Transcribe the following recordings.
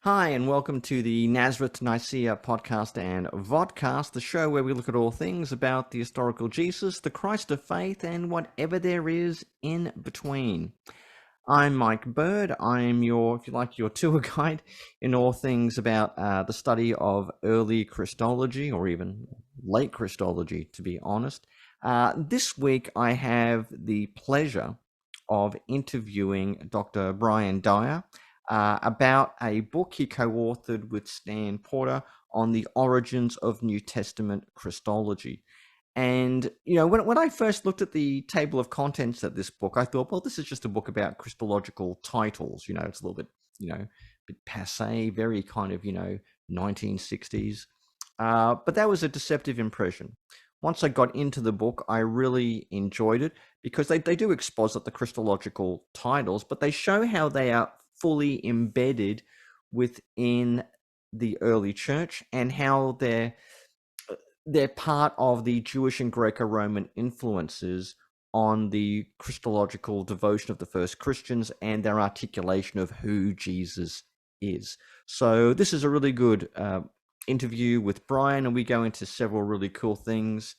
Hi, and welcome to the Nazareth, Nicaea podcast and vodcast, the show where we look at all things about the historical Jesus, the Christ of faith, and whatever there is in between. I'm Mike Bird. I'm your, if you like, your tour guide in all things about the study of early Christology, or even late Christology, to be honest. This week, I have the pleasure of interviewing Dr. Bryan Dyer about a book he co-authored with Stanley Porter on the origins of New Testament Christology. And, when I first looked at the table of contents of this book, I thought, well, this is just a book about Christological titles. It's a little bit, bit passe, very kind of, 1960s. But that was a deceptive impression. Once I got into the book, I really enjoyed it because they do exposit the Christological titles, but they show how they are fully embedded within the early church and how they're part of the Jewish and Greco-Roman influences on the Christological devotion of the first Christians and their articulation of who Jesus is. So this is a really good interview with Bryan, and we go into several really cool things.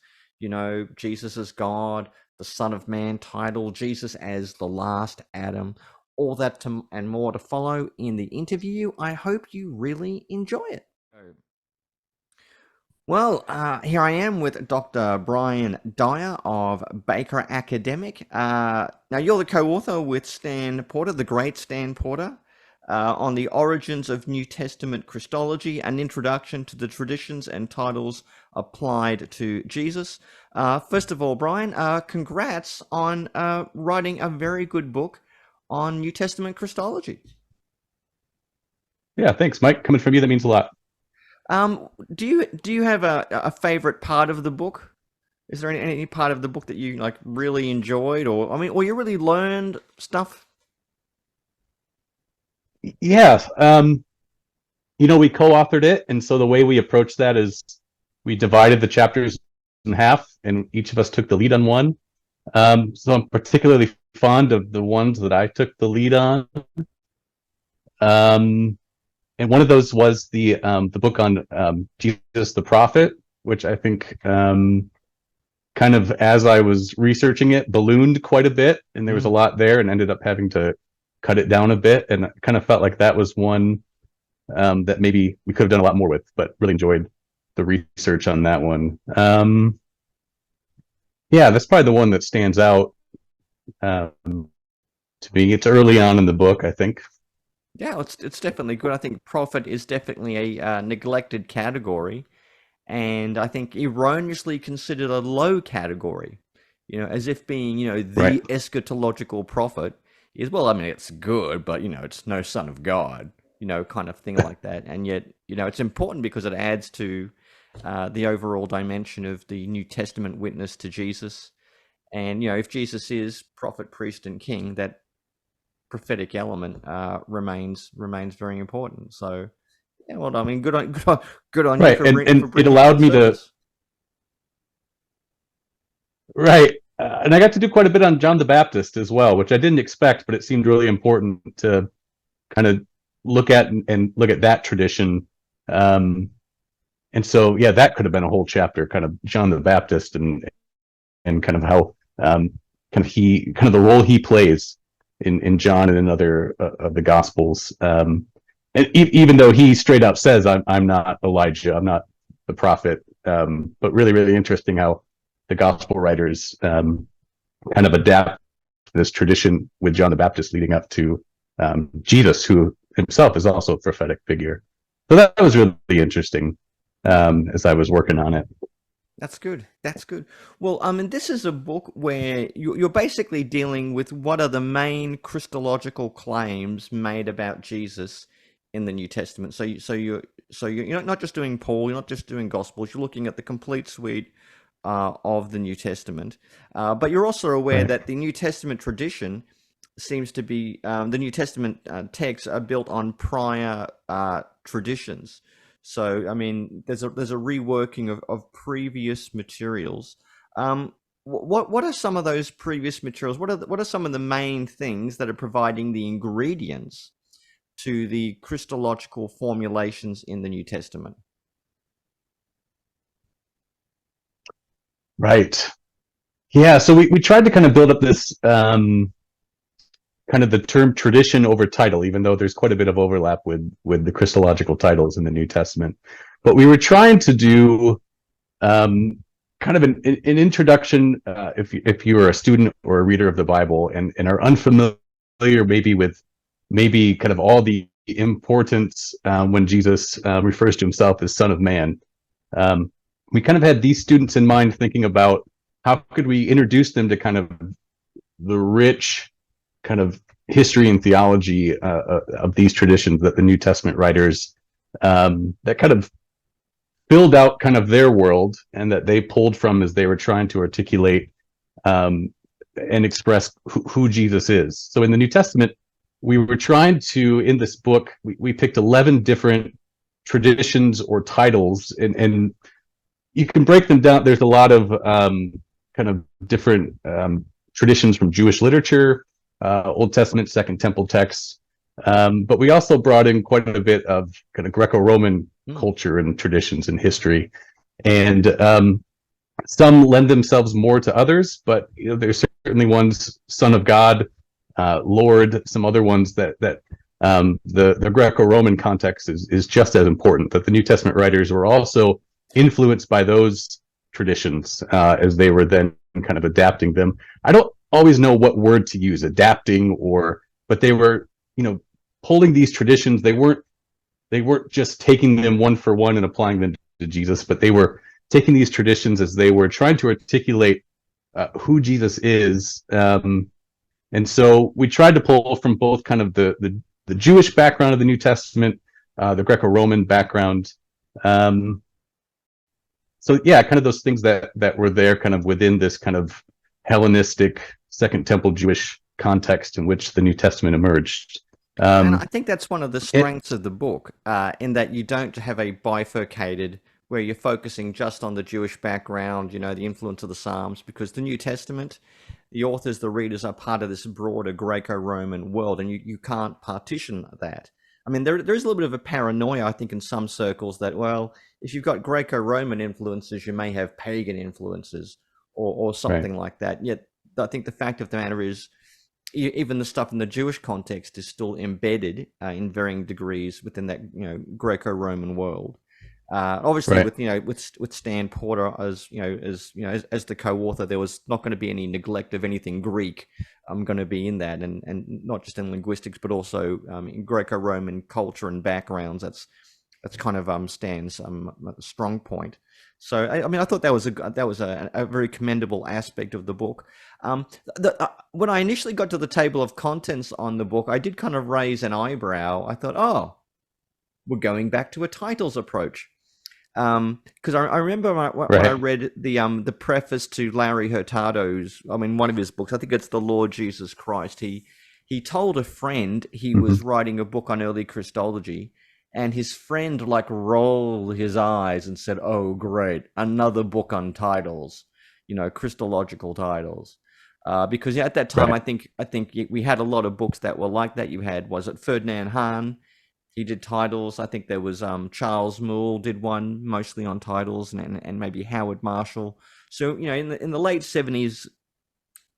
Jesus as God, the Son of Man title, Jesus as the last Adam, all that and more to follow in the interview. I hope you really enjoy it. Well, here I am with Dr. Bryan Dyer of Baker Academic. Now, you're the co-author with Stanley Porter, the great Stanley Porter, on the origins of New Testament Christology, an introduction to the traditions and titles applied to Jesus. First of all, Bryan, congrats on writing a very good book on New Testament Christology. Yeah, thanks, Mike. Coming from you, that means a lot. Do you have a favorite part of the book? Is there any part of the book that you really enjoyed, or you really learned stuff? Yeah, we co-authored it, and so the way we approached that is we divided the chapters in half, and each of us took the lead on one. So I'm particularly fond of the ones that I took the lead on. And one of those was the book on Jesus the prophet, which I think kind of as I was researching it ballooned quite a bit, and there was a lot there, and ended up having to cut it down a bit, and I kind of felt like that was one that maybe we could have done a lot more with, but really enjoyed the research on that one. Yeah, that's probably the one that stands out to me. It's early on in the book, I think. Yeah, it's definitely good. I think prophet is definitely a neglected category, and I think erroneously considered a low category. As if being Right. the eschatological prophet is, well, I mean, it's good, but it's no son of God, kind of thing like that. And yet, it's important because it adds to the overall dimension of the New Testament witness to Jesus. And if Jesus is prophet, priest, and king, that prophetic element remains very important. So, yeah, well, I mean, good on you Right, for and it bringing it to allowed the me to surface. right, and I got to do quite a bit on John the Baptist as well, which I didn't expect, but it seemed really important to kind of look at and look at that tradition. Um, and so, yeah, that could have been a whole chapter, kind of John the Baptist and kind of how kind of the role he plays in John and in other of the Gospels. And even though he straight up says, I'm not Elijah, I'm not the prophet, but really interesting how the Gospel writers kind of adapt this tradition with John the Baptist leading up to Jesus, who himself is also a prophetic figure. So that was really interesting as I was working on it. That's good. That's good. Well, I mean, this is a book where you're basically dealing with what are the main Christological claims made about Jesus in the New Testament. You're not just doing Paul, you're not just doing Gospels. You're looking at the complete suite of the New Testament, but you're also aware Right. that the New Testament tradition seems to be the New Testament texts are built on prior traditions. So, I mean, there's a reworking of previous materials. What are some of those previous materials? What are some of the main things that are providing the ingredients to the Christological formulations in the New Testament? Right. Yeah. So we tried to kind of build up this kind of the term tradition over title, even though there's quite a bit of overlap with the Christological titles in the New Testament. But we were trying to do kind of an introduction, if you are a student or a reader of the Bible and are unfamiliar with maybe kind of all the importance when Jesus refers to himself as Son of Man. We kind of had these students in mind, thinking about how could we introduce them to kind of the rich kind of history and theology of these traditions that the New Testament writers that kind of filled out kind of their world and that they pulled from as they were trying to articulate and express who Jesus is. So in the New Testament, we were trying to, in this book, we picked 11 different traditions or titles, and you can break them down. There's a lot of kind of different traditions from Jewish literature, Old Testament, Second Temple texts, but we also brought in quite a bit of kind of Greco-Roman culture and traditions and history, and some lend themselves more to others, but there's certainly ones, Son of God, Lord, some other ones that the Greco-Roman context is just as important, that the New Testament writers were also influenced by those traditions as they were then kind of adapting them. I don't always know what word to use, adapting but they were, pulling these traditions. They weren't just taking them one for one and applying them to Jesus, but they were taking these traditions as they were trying to articulate who Jesus is. And so we tried to pull from both kind of the Jewish background of the New Testament, the Greco-Roman background. So yeah, kind of those things that were there kind of within this kind of Hellenistic Second Temple Jewish context in which the New Testament emerged. And I think that's one of the strengths of the book, in that you don't have a bifurcated where you're focusing just on the Jewish background, the influence of the Psalms, because the New Testament, the authors, the readers are part of this broader Greco-Roman world, and you can't partition that. I mean, there is a little bit of a paranoia, I think, in some circles that, well, if you've got Greco-Roman influences, you may have pagan influences or something like that. Yet, I think the fact of the matter is, even the stuff in the Jewish context is still embedded in varying degrees within that Greco-Roman world. Obviously, with Stan Porter as the co-author, there was not going to be any neglect of anything Greek. I'm going to be in that, and not just in linguistics, but also in Greco-Roman culture and backgrounds. That's kind of Stan's strong point. So I thought that was a very commendable aspect of the book. When I initially got to the table of contents on the book, I did kind of raise an eyebrow. I thought, oh, we're going back to a titles approach. Because I remember when I read the preface to Larry Hurtado's, one of his books, I think it's The Lord Jesus Christ. He told a friend he was writing a book on early Christology, and his friend rolled his eyes and said, "Oh, great, another book on titles, Christological titles." Because at that time, I think we had a lot of books that were like that. You had, was it Ferdinand Hahn? He did titles. I think there was Charles Moule did one mostly on titles, and maybe Howard Marshall. So in the late 70s,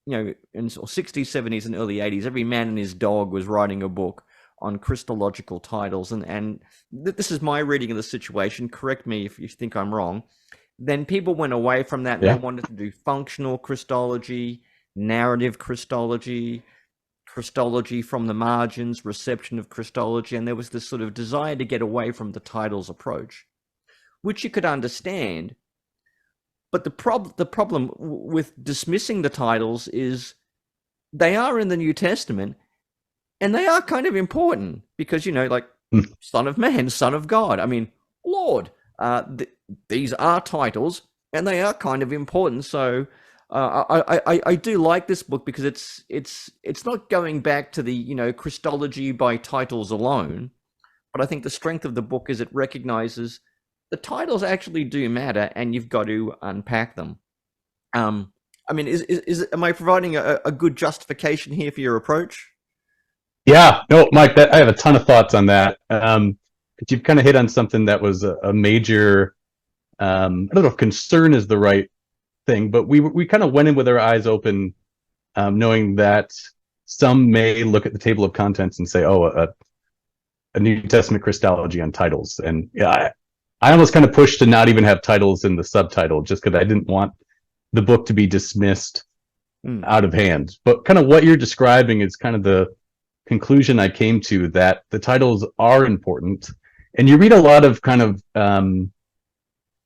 or 60s, 70s, and early 80s, every man and his dog was writing a book on Christological titles, and this is my reading of the situation. Correct me if you think I'm wrong. Then people went away from that, and they wanted to do functional Christology, narrative Christology, Christology from the margins, reception of Christology, and there was this sort of desire to get away from the titles approach, which you could understand. But the problem with dismissing the titles is they are in the New Testament, and they are kind of important because, Son of Man, Son of God. Lord, these are titles, and they are kind of important. So I do like this book because it's not going back to the Christology by titles alone, but I think the strength of the book is it recognizes the titles actually do matter, and you've got to unpack them. Am I providing a good justification here for your approach? Yeah, no, Mike, I have a ton of thoughts on that. But you've kind of hit on something that was a major, I don't know if concern is the right thing, but we kind of went in with our eyes open, knowing that some may look at the table of contents and say, "Oh, a New Testament Christology on titles," and yeah, I almost kind of pushed to not even have titles in the subtitle, just because I didn't want the book to be dismissed Mm. out of hand. But kind of what you're describing is kind of the conclusion I came to, that the titles are important. And you read a lot of kind of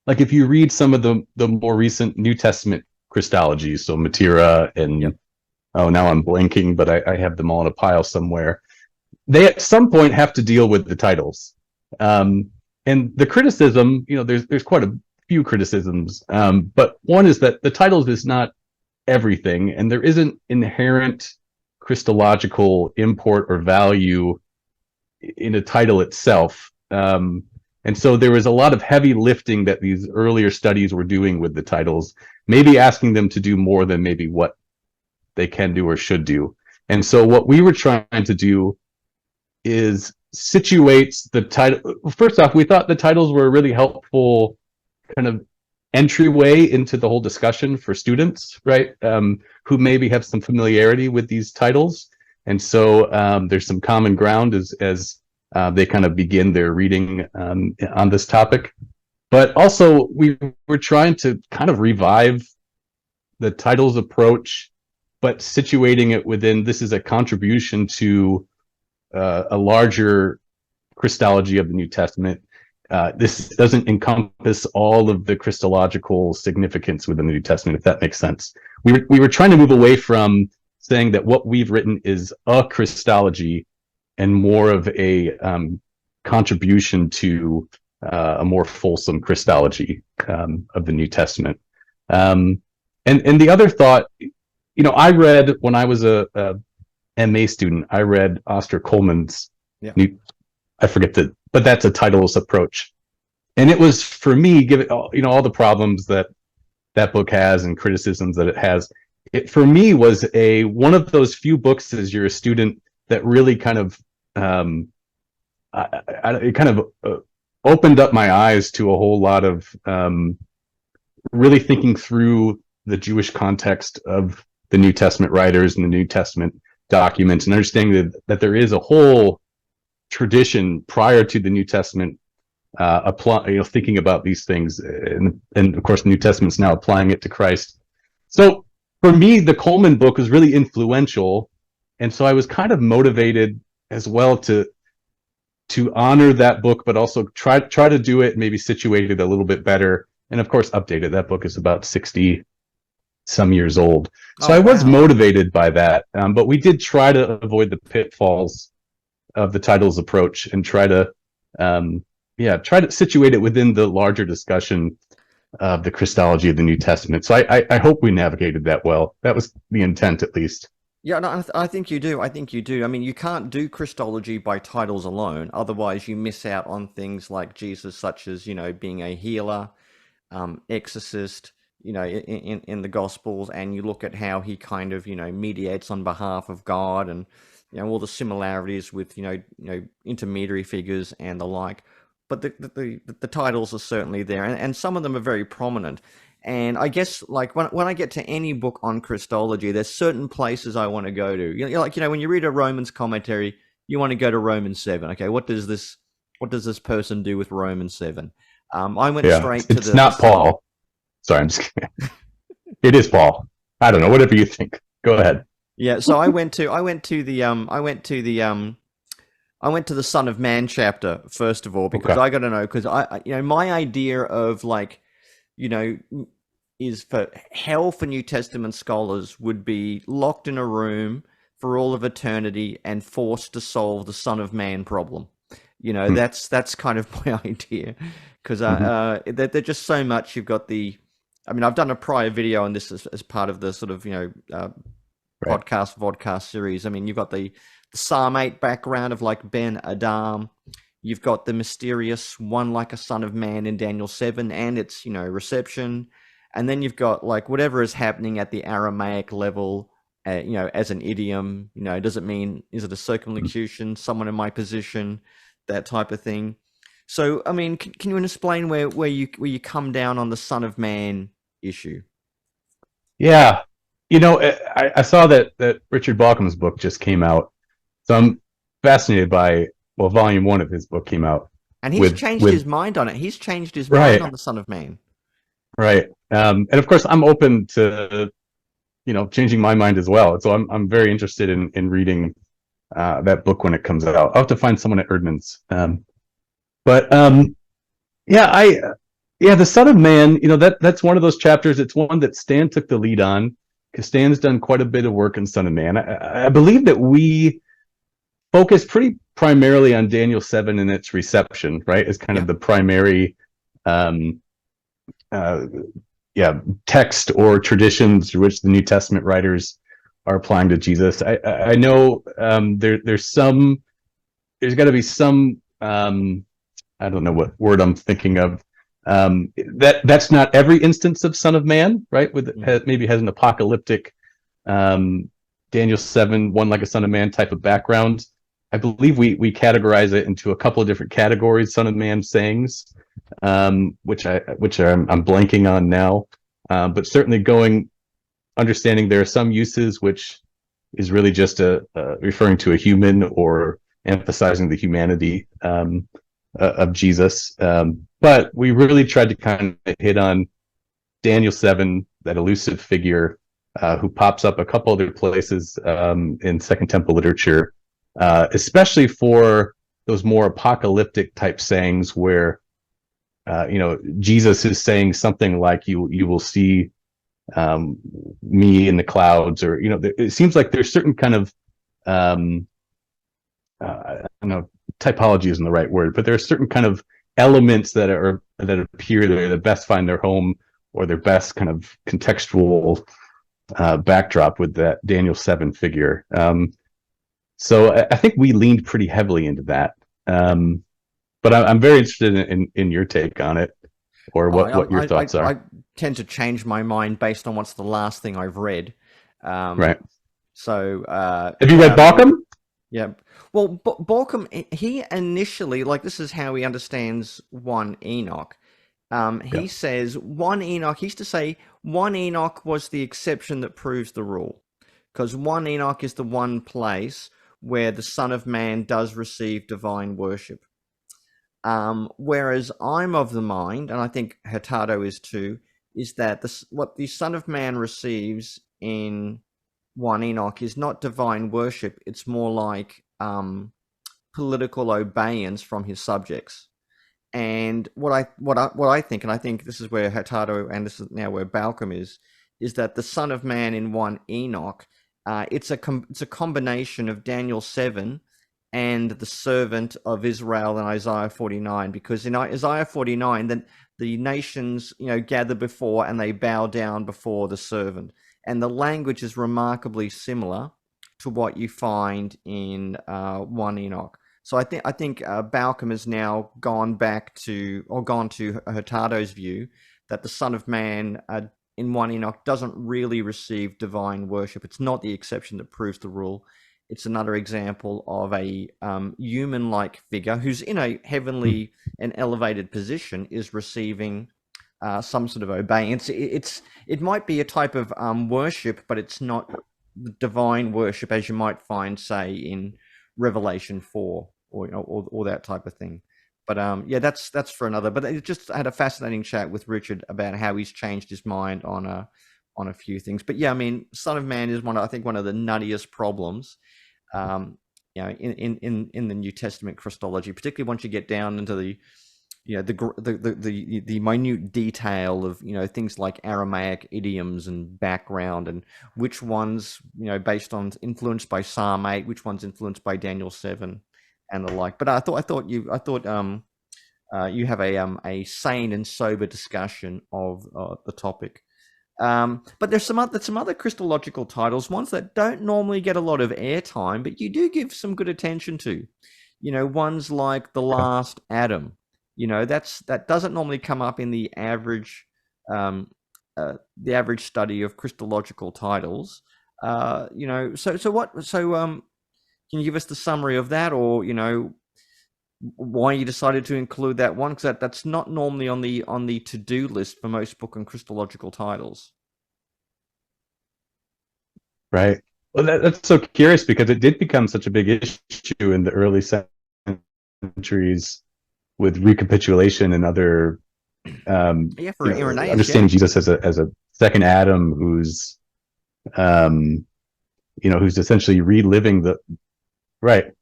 like if you read some of the more recent New Testament Christologies, so Matera Yep. and oh now I'm blanking, but I have them all in a pile somewhere. They at some point have to deal with the titles. Um, and the criticism, there's quite a few criticisms, but one is that the titles is not everything, and there isn't inherent Christological import or value in a title itself. And so there was a lot of heavy lifting that these earlier studies were doing with the titles, maybe asking them to do more than maybe what they can do or should do. And so what we were trying to do is situates the title. First off, we thought the titles were a really helpful kind of entryway into the whole discussion for students, right? Who maybe have some familiarity with these titles. And so there's some common ground as they kind of begin their reading on this topic. But also, we were trying to kind of revive the titles approach, but situating it within this is a contribution to a larger Christology of the New Testament. This doesn't encompass all of the Christological significance within the New Testament, if that makes sense. We were trying to move away from saying that what we've written is a Christology and more of a contribution to a more fulsome Christology of the New Testament. And the other thought, I read when I was a MA student, I read Oster Coleman's Yeah. I forget but that's a titleless approach. And it was, for me, given all the problems that book has and criticisms that it has, it for me was one of those few books as you're a student that really kind of it kind of opened up my eyes to a whole lot of really thinking through the Jewish context of the New Testament writers and the New Testament documents, and understanding that there is a whole tradition prior to the New Testament thinking about these things, and of course the New Testament's now applying it to Christ. So for me, the Coleman book was really influential, and so I was kind of motivated as well to honor that book, but also try to do it, maybe situate it a little bit better, and of course update it. That book is about 60 some years old, so Oh, I was wow. motivated by that, but we did try to avoid the pitfalls of the titles approach and try to situate it within the larger discussion of the Christology of the New Testament. So I hope we navigated that well. That was the intent, at least. Yeah, no, I think you do. I think you do. I mean, you can't do Christology by titles alone. Otherwise, you miss out on things like Jesus, such as, being a healer, exorcist, in the Gospels, and you look at how he kind of, mediates on behalf of God, and, all the similarities with, intermediary figures and the like. But the titles are certainly there, and some of them are very prominent. And I guess, like, when I get to any book on Christology, there's certain places I want to go to. When you read a Romans commentary, you want to go to Romans 7. Okay, what does this person do with Romans 7? I went Yeah, straight to it's not Paul. Sorry, I'm just kidding. It is Paul. I don't know. Whatever you think. Go ahead. Yeah, so I went to the Son of Man chapter first of all, because Okay. I got to know, because my idea of, like, is for hell for New Testament scholars would be locked in a room for all of eternity and forced to solve the Son of Man problem. Hmm. That's kind of my idea, because Mhm. they're just so much. You've got I mean, I've done a prior video on this as part of the sort of Right. vodcast series. I mean, you've got the Psalm 8 background of, like, Ben Adam. You've got the mysterious one like a son of man in Daniel 7 and its, reception. And then you've got, like, whatever is happening at the Aramaic level as an idiom. Does it mean, is it a circumlocution, someone in my position, that type of thing? So, I mean, can you explain where you come down on the Son of Man issue? Yeah, I saw that Richard Bauckham's book just came out, so I'm fascinated by. Well, volume one of his book came out And he's with changed with his mind on it. He's changed his mind right, on the Son of Man. right, and of course I'm open to changing my mind as well. So I'm very interested in reading that book when it comes out. I'll have to find someone at Erdman's. But yeah, the Son of Man, that's one of those chapters. It's one that Stan took the lead on because Stan's done quite a bit of work in Son of Man. I believe that we focus pretty primarily on Daniel 7 and its reception, right? As kind Yeah. of the primary um, uh, text or traditions through which the New Testament writers are applying to Jesus. I know there's got to be some I don't know what word I'm thinking of. That's not every instance of Son of Man, right? Maybe has an apocalyptic Daniel 7, one like a Son of Man type of background. I believe we categorize it into a couple of different categories, Son of Man sayings, which I'm blanking on now. But certainly understanding there are some uses which is really just referring to a human or emphasizing the humanity of Jesus. But we really tried to kind of hit on Daniel 7, that elusive figure who pops up a couple other places in Second Temple literature, especially for those more apocalyptic type sayings where Jesus is saying something like you will see me in the clouds, or it seems like there's certain kind of I don't know, typology isn't the right word, but there are certain kind of elements that appear there that best find their home or their best kind of contextual backdrop with that Daniel 7 figure. So I think we leaned pretty heavily into that. But I'm very interested in your take on it, or what your thoughts I are. tend to change my mind based on what's the last thing I've read. Right. So, Have you read Bauckham? Yeah. Well, Borkham, he initially, like, this is how he understands 1 Enoch. Yeah. He says 1 Enoch, he used to say 1 Enoch was the exception that proves the rule. Because 1 Enoch is the one place where the Son of Man does receive divine worship. Whereas I'm of the mind, and I think Hurtado is too, is that what the Son of Man receives in 1 Enoch is not divine worship. It's more like political obedience from his subjects. And what I think, and I think this is where Hurtado, and this is now where Balcom is that the Son of Man in 1 Enoch, it's a combination of Daniel 7 and the servant of Israel in Isaiah 49, because in Isaiah 49, then the nations, gather before and they bow down before the servant. And the language is remarkably similar to what you find in 1 Enoch. So I think Balcom has now gone to Hurtado's view that the Son of Man in 1 Enoch doesn't really receive divine worship. It's not the exception that proves the rule. It's another example of a human-like figure who's in a heavenly and elevated position is receiving some sort of obedience. It might be a type of worship, but it's not divine worship as you might find, say, in Revelation 4 or that type of thing. But that's for another. But I just had a fascinating chat with Richard about how he's changed his mind on a few things. But yeah, I mean, Son of Man is one of the nuttiest problems. In the New Testament Christology, particularly once you get down into the minute detail of things like Aramaic idioms and background, and which ones based on influenced by Psalm 8, which ones influenced by Daniel 7, and the like. But I thought you have a sane and sober discussion of the topic. But there's some other Christological titles, ones that don't normally get a lot of airtime, but you do give some good attention to. Ones like the Last Adam. That doesn't normally come up in the average study of Christological titles. Can you give us the summary of that, or why you decided to include that one? Because that's not normally on the to-do list for most book and Christological titles. Right. Well, that's so curious because it did become such a big issue in the early centuries with recapitulation and other, Yeah, for Irenaeus, understanding Jesus as a second Adam who's, who's essentially reliving the right.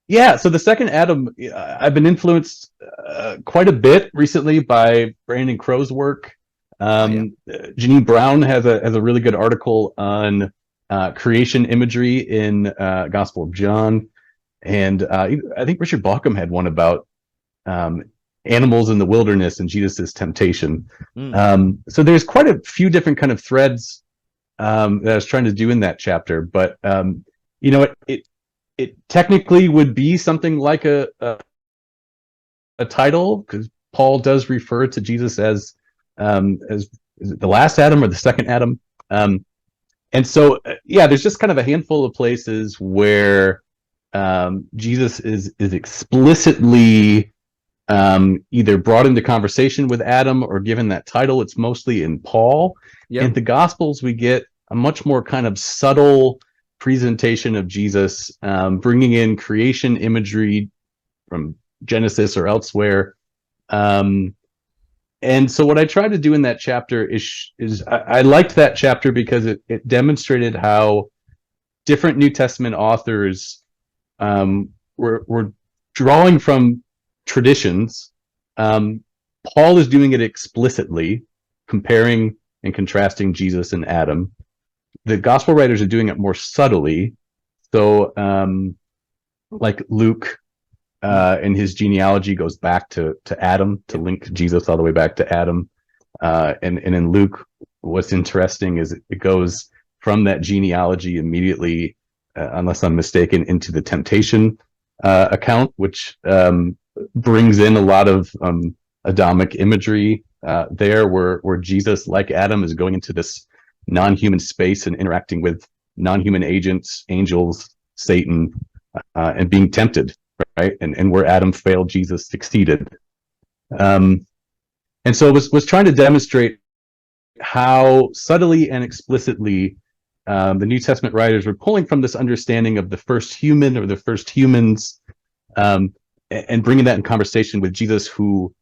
Yeah, so the second Adam, I've been influenced quite a bit recently by Brandon Crow's work. Janine Brown has a really good article on creation imagery in Gospel of John, and I think Richard Bauckham had one about animals in the wilderness and Jesus' temptation. So there's quite a few different kind of threads that I was trying to do in that chapter, but it technically would be something like a title, because Paul does refer to Jesus as is it the last Adam or the second Adam? And so, there's just kind of a handful of places where Jesus is explicitly either brought into conversation with Adam or given that title. It's mostly in Paul. Yep. In the Gospels, we get a much more kind of subtle presentation of Jesus, bringing in creation imagery from Genesis or elsewhere. And so what I tried to do in that chapter is I liked that chapter because it demonstrated how different New Testament authors were drawing from traditions. Paul is doing it explicitly, comparing and contrasting Jesus and Adam. The gospel writers are doing it more subtly. So, like Luke, and his genealogy goes back to Adam to link Jesus all the way back to Adam. And in Luke, what's interesting is it goes from that genealogy immediately, unless I'm mistaken, into the temptation account, which brings in a lot of Adamic imagery there, where Jesus, like Adam, is going into this non-human space and interacting with non-human agents, angels, Satan, and being tempted, right? And where Adam failed, Jesus succeeded. And so was trying to demonstrate how subtly and explicitly the New Testament writers were pulling from this understanding of the first human or the first humans, and bringing that in conversation with Jesus, who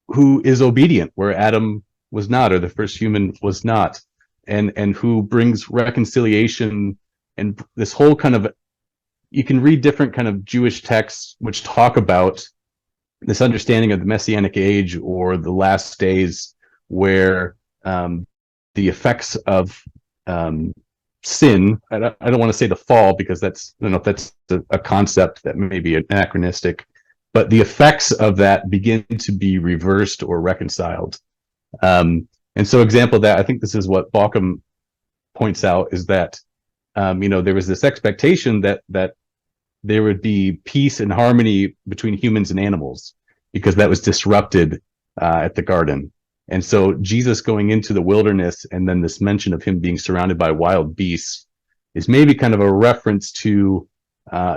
is obedient where Adam was not, or the first human was not, and who brings reconciliation and this whole kind of, you can read different kind of Jewish texts which talk about this understanding of the Messianic age or the last days, where the effects of sin, I don't want to say the fall, because that's, I don't know if that's a concept that may be anachronistic, but the effects of that begin to be reversed or reconciled. And so example of that, I think this is what Bauckham points out, is that there was this expectation that there would be peace and harmony between humans and animals, because that was disrupted at the garden. And so Jesus going into the wilderness, and then this mention of him being surrounded by wild beasts, is maybe kind of a reference to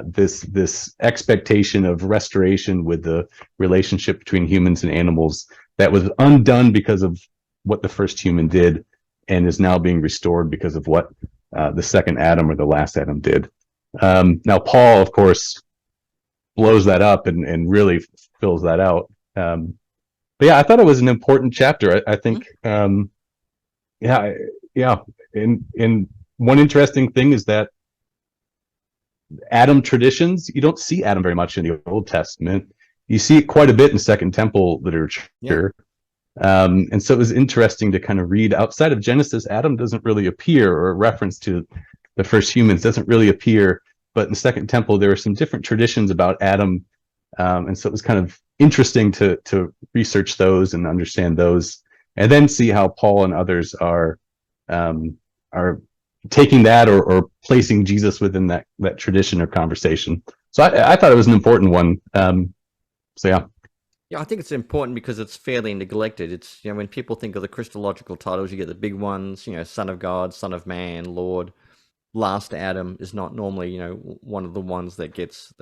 this expectation of restoration with the relationship between humans and animals that was undone because of what the first human did, and is now being restored because of what the second Adam or the last Adam did. Now, Paul, of course, blows that up and really fills that out. But yeah, I thought it was an important chapter. I think, yeah. And one interesting thing is that Adam traditions, you don't see Adam very much in the Old Testament. You see it quite a bit in Second Temple literature. Yeah. And so it was interesting to kind of read outside of Genesis. Adam doesn't really appear, or a reference to the first humans doesn't really appear. But in Second Temple, there were some different traditions about Adam. And so it was kind of interesting to research those and understand those, and then see how Paul and others are taking that or placing Jesus within that tradition or conversation. So I thought it was an important one. So yeah. Yeah, I think it's important because it's fairly neglected. It's, when people think of the Christological titles, you get the big ones, Son of God, Son of Man, Lord. Last Adam is not normally, one of the ones that gets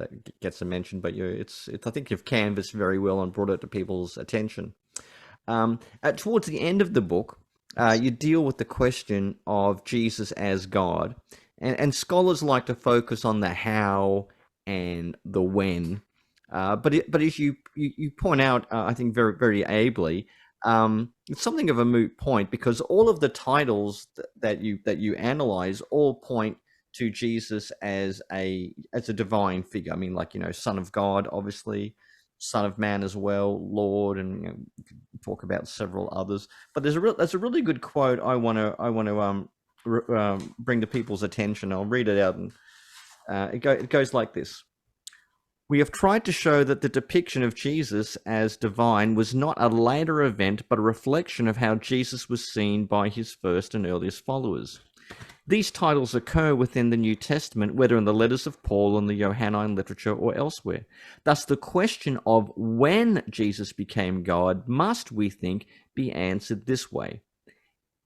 a mention, but it's I think you've canvassed very well and brought it to people's attention. Towards the end of the book, you deal with the question of Jesus as God, and scholars like to focus on the how and the when. But as you point out, I think very very ably, it's something of a moot point because all of the titles that you analyze all point to Jesus as a divine figure. I mean, like Son of God, obviously, Son of Man as well, Lord, and talk about several others. But there's a really good quote I want to bring to people's attention. I'll read it out, and it goes like this. We have tried to show that the depiction of Jesus as divine was not a later event, but a reflection of how Jesus was seen by his first and earliest followers. These titles occur within the New Testament, whether in the letters of Paul and the Johannine literature or elsewhere. Thus, the question of when Jesus became God must, we think, be answered this way.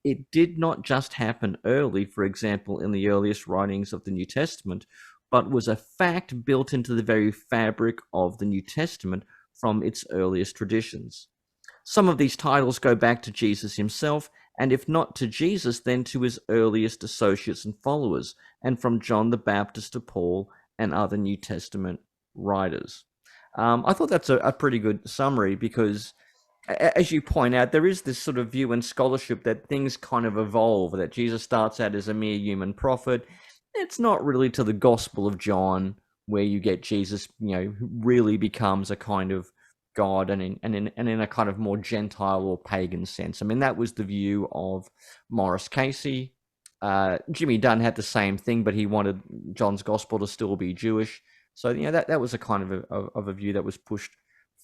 It did not just happen early, for example, in the earliest writings of the New Testament, but was a fact built into the very fabric of the New Testament from its earliest traditions. Some of these titles go back to Jesus himself, and if not to Jesus, then to his earliest associates and followers, and from John the Baptist to Paul and other New Testament writers. I thought that's a pretty good summary because, as you point out, there is this sort of view in scholarship that things kind of evolve, that Jesus starts out as a mere human prophet. It's not really to the Gospel of John where you get Jesus, who really becomes a kind of God and in a kind of more Gentile or pagan sense. I mean, that was the view of Morris Casey. Jimmy Dunn had the same thing, but he wanted John's Gospel to still be Jewish. So that was a kind of a view that was pushed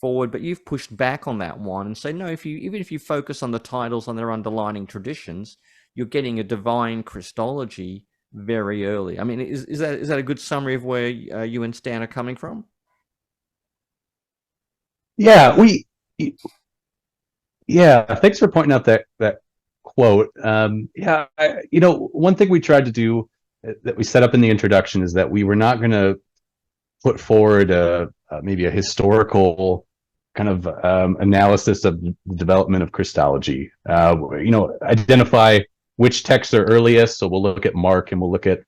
forward. But you've pushed back on that one and say no. Even if you focus on the titles on their underlining traditions, you're getting a divine Christology very early. I mean, is that a good summary of where you and Stan are coming from? Yeah, thanks for pointing out that quote. One thing we tried to do that we set up in the introduction is that we were not going to put forward maybe a historical kind of analysis of the development of Christology. Identify which texts are earliest. So we'll look at Mark and we'll look at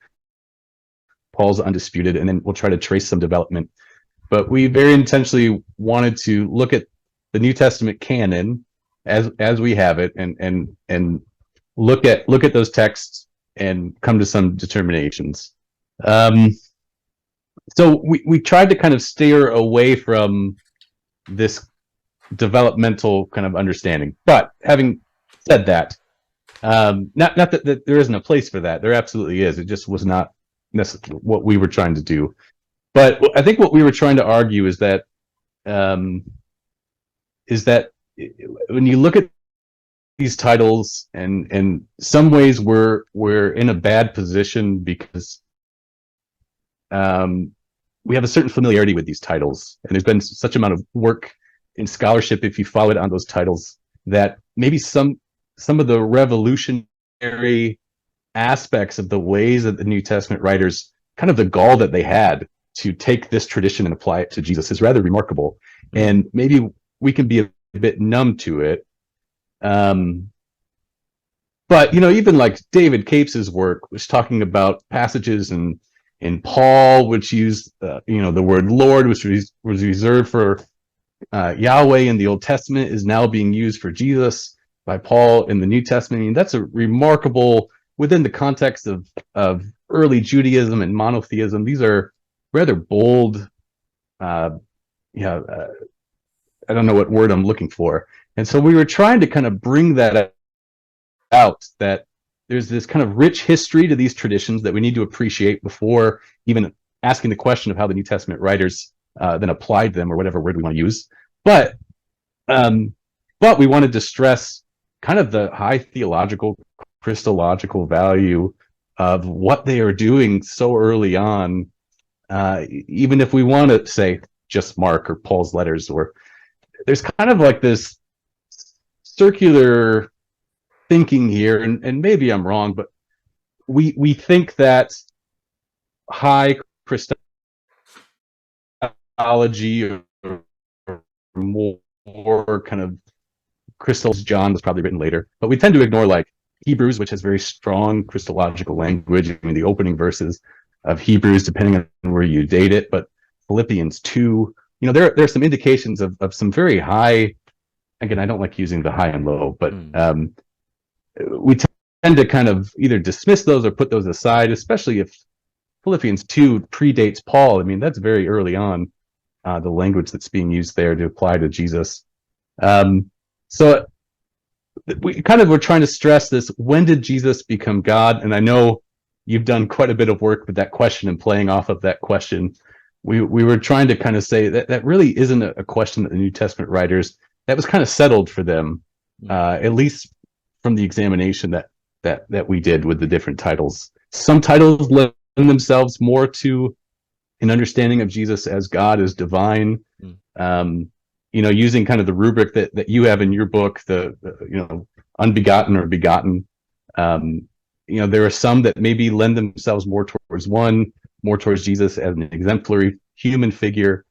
Paul's Undisputed, and then we'll try to trace some development. But we very intentionally wanted to look at the New Testament canon as we have it, and look at those texts and come to some determinations. So we tried to kind of steer away from this developmental kind of understanding. But having said that, not that there isn't a place for that. There absolutely is. It just was not necessarily what we were trying to do. But I think what we were trying to argue is that when you look at these titles, and in some ways we're in a bad position because we have a certain familiarity with these titles, and there's been such amount of work in scholarship, if you follow it on those titles, that maybe some of the revolutionary aspects of the ways that the New Testament writers, kind of the gall that they had to take this tradition and apply it to Jesus, is rather remarkable. And maybe we can be a bit numb to it. But even like David Capes's work was talking about passages in Paul, which used the word Lord, which was reserved for Yahweh in the Old Testament, is now being used for Jesus by Paul in the New Testament. I mean, that's a remarkable, within the context of early Judaism and monotheism. These are rather bold. I don't know what word I'm looking for. And so we were trying to kind of bring that out, that there's this kind of rich history to these traditions that we need to appreciate before even asking the question of how the New Testament writers then applied them, or whatever word we want to use. But we wanted to stress kind of the high theological, Christological value of what they are doing so early on, even if we want to say just Mark or Paul's letters, or there's kind of like this circular thinking here, and maybe I'm wrong, but we think that high Christology or more kind of Christology, John was probably written later, but we tend to ignore like Hebrews, which has very strong Christological language. I mean, the opening verses of Hebrews, depending on where you date it, but Philippians 2, there are some indications of some very high, again, I don't like using the high and low, but we tend to kind of either dismiss those or put those aside, especially if Philippians 2 predates Paul. I mean, that's very early on, the language that's being used there to apply to Jesus. So we kind of were trying to stress this: when did Jesus become God? And I know you've done quite a bit of work with that question and playing off of that question. We were trying to kind of say that really isn't a question that the New Testament writers, that was kind of settled for them, at least from the examination that we did with the different titles. Some titles lend themselves more to an understanding of Jesus as God, as divine. Using kind of the rubric that you have in your book, the unbegotten or begotten. There are some that maybe lend themselves more towards Jesus as an exemplary human figure,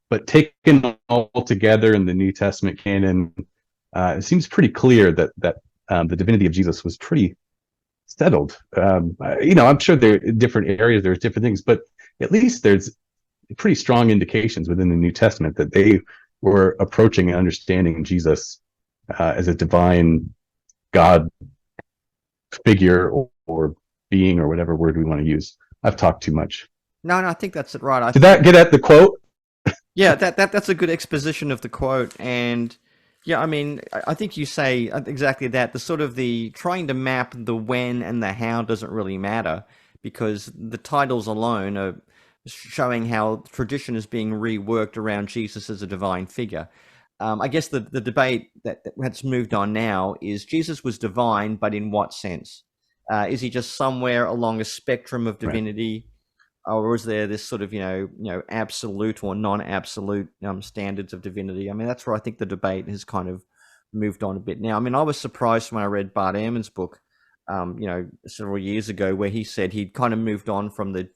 but taken all together in the New Testament canon, it seems pretty clear that the divinity of Jesus was pretty settled. I'm sure there are different areas, there's different things, but at least there's pretty strong indications within the New Testament that they were approaching and understanding Jesus as a divine God figure or being, or whatever word we want to use. I've talked too much. No, I think that's it, right. Did that get at the quote? Yeah, that's a good exposition of the quote. And yeah, I mean, I think you say exactly that. The sort of the trying to map the when and the how doesn't really matter, because the titles alone are showing how tradition is being reworked around Jesus as a divine figure. I guess the debate that's moved on now is Jesus was divine, but in what sense? Is he just somewhere along a spectrum of divinity? Right. Or is there this sort of, absolute or non-absolute standards of divinity? I mean, that's where I think the debate has kind of moved on a bit now. I mean, I was surprised when I read Bart Ehrman's book, several years ago, where he said he'd kind of moved on from the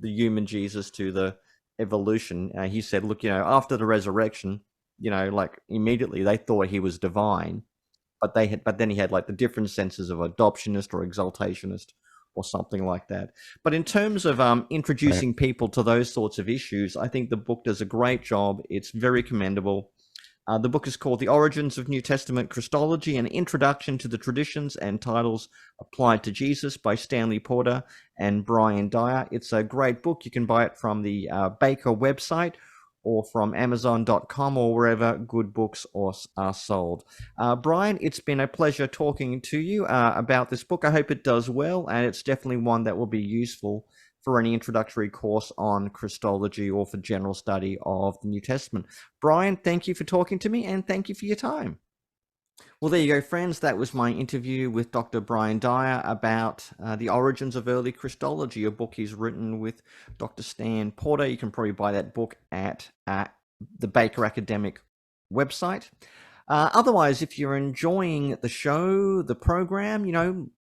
human Jesus to the evolution. He said, look, after the resurrection, like immediately they thought he was divine, but then he had like the different senses of adoptionist or exaltationist or something like that. But in terms of introducing people to those sorts of issues, I think the book does a great job. It's very commendable. The book is called The Origins of New Testament Christology, an Introduction to the Traditions and Titles Applied to Jesus by Stanley Porter and Bryan Dyer. It's a great book. You can buy it from the Baker website or from Amazon.com or wherever good books are sold. Bryan, it's been a pleasure talking to you about this book. I hope it does well, and it's definitely one that will be useful for any introductory course on Christology or for general study of the New Testament. Bryan, thank you for talking to me, and thank you for your time. Well, there you go, friends. That was my interview with Dr. Bryan Dyer about the origins of early Christology, a book he's written with Dr. Stan Porter. You can probably buy that book at the Baker Academic website. Otherwise, if you're enjoying the show, the program,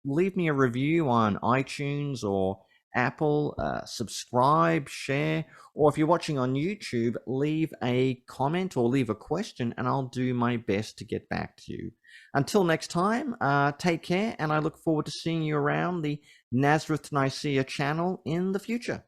leave me a review on iTunes or Apple, subscribe, share, or if you're watching on YouTube, leave a comment or leave a question, and I'll do my best to get back to you. Until next time, take care, and I look forward to seeing you around the Nazareth Nicaea channel in the future.